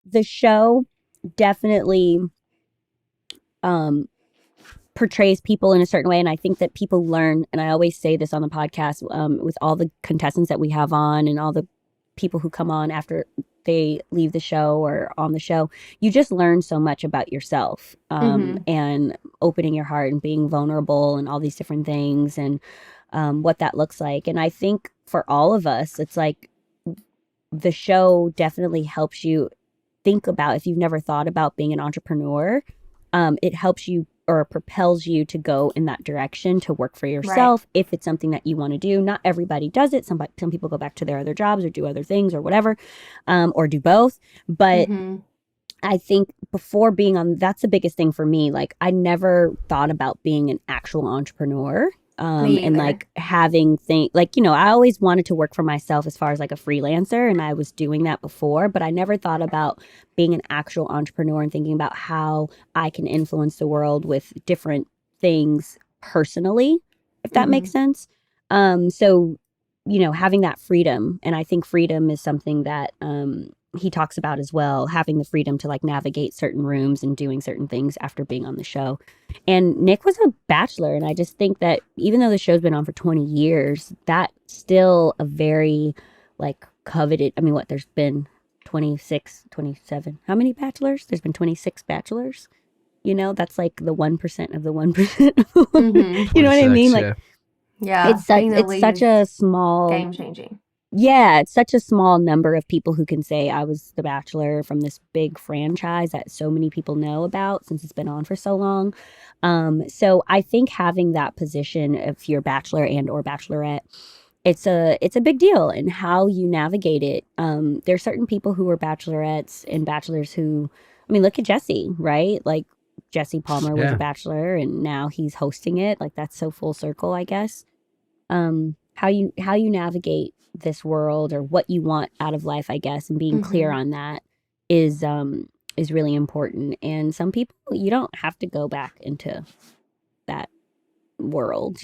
the show definitely um portrays people in a certain way, and I think that people learn, and I always say this on the podcast, with all the contestants that we have on and all the people who come on after they leave the show or on the show, you just learn so much about yourself, Mm-hmm. and opening your heart and being vulnerable and all these different things, and what that looks like. And I think for all of us, it's like the show definitely helps you think about, if you've never thought about being an entrepreneur, it helps you or propels you to go in that direction, to work for Right. yourself if it's something that you want to do. Not everybody does it. Some people go back to their other jobs or do other things or whatever, or do both. But Mm-hmm. I think before being on, that's the biggest thing for me. Like, I never thought about being an actual entrepreneur. Me And either. like having things like, I always wanted to work for myself as far as like a freelancer, and I was doing that before, but I never thought about being an actual entrepreneur and thinking about how I can influence the world with different things personally, if that Mm-hmm. makes sense. So, having that freedom, and I think freedom is something that, he talks about as well, having the freedom to like navigate certain rooms and doing certain things after being on the show. And Nick was a bachelor, and I just think that even though the show's been on for 20 years, that's still a very like coveted. I mean, what, there's been 26, 27. How many bachelors? There's been 26 bachelors. That's like the 1% of the 1%. Mm-hmm. You know what I mean? 26, Like, yeah. Yeah, being the it's lead such is a small, game changing. yeah, it's such a small number of people who can say I was the Bachelor from this big franchise that so many people know about since it's been on for so long. So I think having that position, if you're Bachelor and or Bachelorette, it's a big deal, and how you navigate it. There's certain people who are Bachelorettes and Bachelors who, I mean, look at Jesse, right? Like, Jesse Palmer was a Yeah. Bachelor, and now he's hosting it. Like, that's so full circle, I guess. How you navigate this world or what you want out of life, I guess, and being clear Mm-hmm. on that is really important. And some people, you don't have to go back into that world.